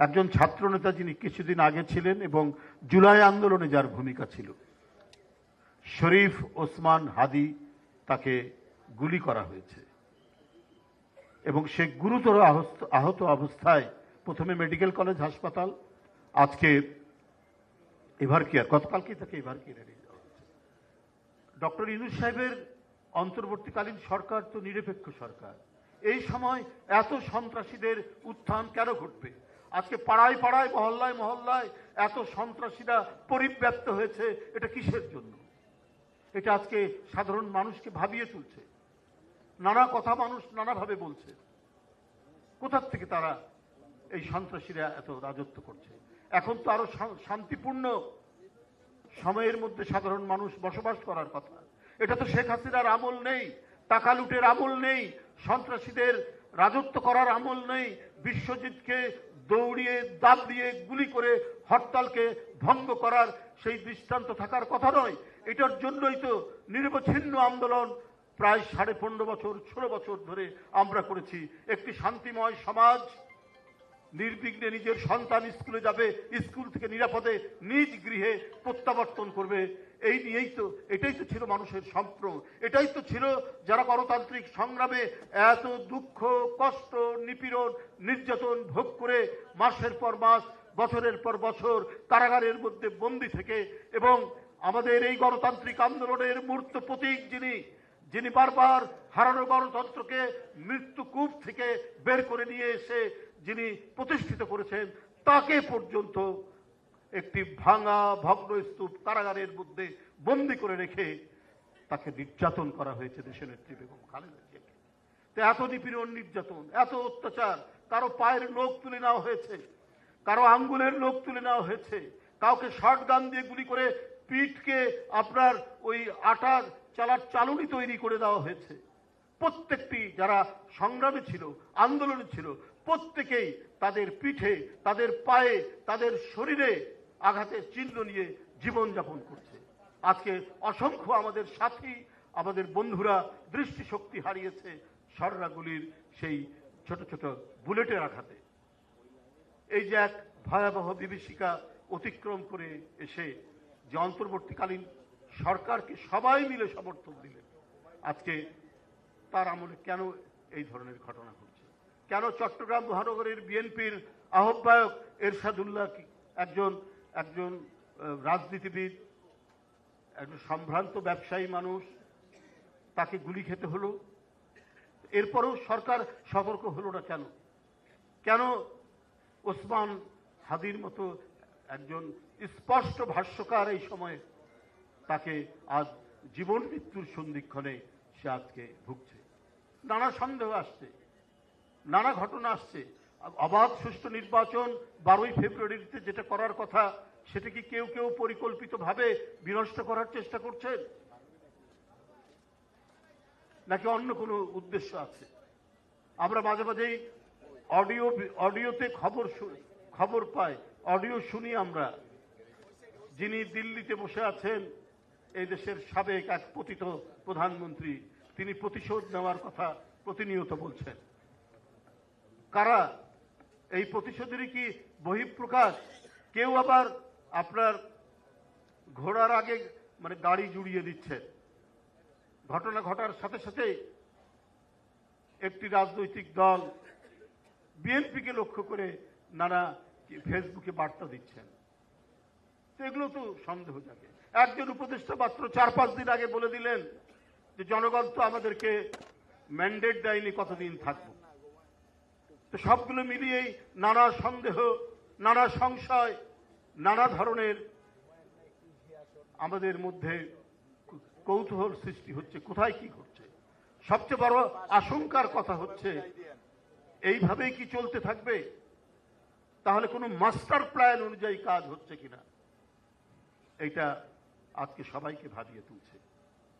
একজন ছাত্রনেতা যিনি কিছুদিন আগে ছিলেন এবং জুলাই আন্দোলনে যার ভূমিকা ছিল, শরীফ ওসমান হাদি, তাকে গুলি করা হয়েছে এবং সে গুরুতর আহত অবস্থায় প্রথমে মেডিকেল কলেজ হাসপাতাল, আজকে এভারকেয়ার, গতকালকে তাকে এভারকেয়ারে নিয়ে যাওয়া হয়েছে। ডক্টর ইউনূস সাহেবের অন্তর্বর্তীকালীন সরকার তো নিরপেক্ষ সরকার। এই সময় এত সন্ত্রাসীদের উত্থান কেন ঘটবে? আজকে পাড়ায় পাড়ায়, মহল্লায় মহল্লায় এত সন্ত্রাসীরা পরিব্যাপ্ত হয়েছে, এটা কিসের জন্য? এটা আজকে সাধারণ মানুষকে ভাবিয়ে তুলছে। নানা কথা মানুষ নানাভাবে বলছে। কোথার থেকে তারা এই সন্ত্রাসীরা এত রাজত্ব করছে? এখন তো আরো শান্তিপূর্ণ সময়ের মধ্যে সাধারণ মানুষ বসবাস করার কথা। এটা তো শেখ হাসিনার আমল নেই, টাকা লুটের আমল নেই, সন্ত্রাসীদের রাজত্ব করার আমল নেই, বিশ্বজিৎকে দৌড়িয়ে দাবড়িয়ে গুলি করে হরতালকে ভঙ্গ করার সেই দৃষ্টান্ত থাকার কথা নয়। এটার জন্যই তো নিরবচ্ছিন্ন আন্দোলন প্রায় 15.5 বছর 16 বছর ধরে আমরা করেছি। একটি শান্তিময় সমাজ নির্বিঘ্নে নিজের সন্তান স্কুলে যাবে, স্কুল থেকে নিরাপদে নিজ গৃহে প্রত্যাবর্তন করবে, এই নিয়েই তো, এটাই তো ছিল মানুষের স্বপ্ন। এটাই তো ছিল যারা গণতান্ত্রিক সংগ্রামে এত দুঃখ কষ্ট নিপীড়ন নির্যাতন ভোগ করে মাসের পর মাস বছরের পর বছর কারাগারের মধ্যে বন্দী থেকে, এবং আমাদের এই গণতান্ত্রিক আন্দোলনের মূর্ত প্রতীক যিনি বারবার হারানো গণতন্ত্রকে মৃত্যুকূপ থেকে বের করে নিয়ে এসে যিনি প্রতিষ্ঠিত করেছেন, তাকে পর্যন্ত একটি ভাঙা ভগ্ন স্তূপ কারাগারের মধ্যে বন্দী করে রেখে তাকে নির্যাতন করা হয়েছে দেশনেত্রী বেগম খালেদা জিয়াকে। তো এত নিপীড়ন নির্যাতন, এত অত্যাচার, কারো পায়ের নখ তুলে নেওয়া হয়েছে, কারো আঙ্গুলের নখ তুলে নেওয়া হয়েছে, কাউকে শর্টগান দিয়ে গুলি করে পিঠকে আপনার ওই আটার চালার চালুনি তৈরি করে দেওয়া হয়েছে। প্রত্যেকটি যারা সংগ্রামে ছিল, আন্দোলনে ছিল, প্রত্যেকেই তাদের পিঠে, তাদের পায়ে, তাদের শরীরে আঘাতের চিহ্ন নিয়ে জীবনযাপন করছে। আজকে অসংখ্য আমাদের সাথী, আমাদের বন্ধুরা দৃষ্টিশক্তি হারিয়েছে সররাগুলির সেই ছোট ছোট বুলেটের আঘাতে। এই যে এক ভয়াবহ বিভীষিকা অতিক্রম করে এসে যে অন্তর্বর্তীকালীন সরকারকে সবাই মিলে সমর্থন দিলেন, আজকে তার আমলে কেন এই ধরনের ঘটনা ঘটছে? কেন চট্টগ্রাম মহানগরের বিএনপির আহ্বায়ক এরশাদুল্লাহ, একজন রাজনীতিবিদ, একজন সম্ভ্রান্ত ব্যবসায়ী মানুষ, তাকে গুলি খেতে হলো? এরপরেও সরকার সতর্ক হলো না কেন? কেন ওসমান হাদির মতো একজন স্পষ্ট ভাষ্যকার এই সময়ে তাকে আজ জীবন মৃত্যুর সন্ধিক্ষণে সে আজকে ভুগছে? নানা সন্দেহ আসছে, নানা ঘটনা আসছে। অবাধ সুষ্ঠু নির্বাচন 12ই ফেব্রুয়ারিতে যেটা করার কথা, সেটা কি কেউ কেউ পরিকল্পিতভাবে বিনষ্ট করার চেষ্টা করছেন, নাকি অন্য কোনো উদ্দেশ্য আছে? আমরা মাঝে মাঝেই অডিওতে খবর পাই, অডিও শুনি আমরা, যিনি দিল্লিতে বসে আছেন, এই দেশের সাবেক এক পতিত প্রধানমন্ত্রী, তিনি প্রতিশোধ নেওয়ার কথা প্রতিনিয়ত বলছেন। কারা? এই প্রতিশোধেরই কি বহিঃপ্রকাশ? কেউ আবার আপনার ঘোড়ার আগে মানে গাড়ি জুড়িয়ে দিচ্ছেন। ঘটনা ঘটার সাথে সাথে একটি রাজনৈতিক দল বিএনপিকে লক্ষ্য করে নানা ফেসবুকে বার্তা দিচ্ছেন। এগুলো তো সন্দেহ জাগে। একজন উপদেষ্টা মাত্র 4-5 দিন আগে বলে দিলেন যে জনগণ তো আমাদেরকে ম্যান্ডেট দেয়নি, কতদিন থাকবো। তো সবগুলো মিলিয়েই নানা সন্দেহ, নানা সংশয়, নানা ধরনের আমাদের মধ্যে কৌতূহল সৃষ্টি হচ্ছে, কোথায় কি ঘটছে। সবচেয়ে বড় আশঙ্কার কথা হচ্ছে, এইভাবেই কি চলতে থাকবে? তাহলে কোনো মাস্টার প্ল্যান অনুযায়ী কাজ হচ্ছে কিনা, এইটা আজকে সবাইকে ভাবিয়ে তুলছে।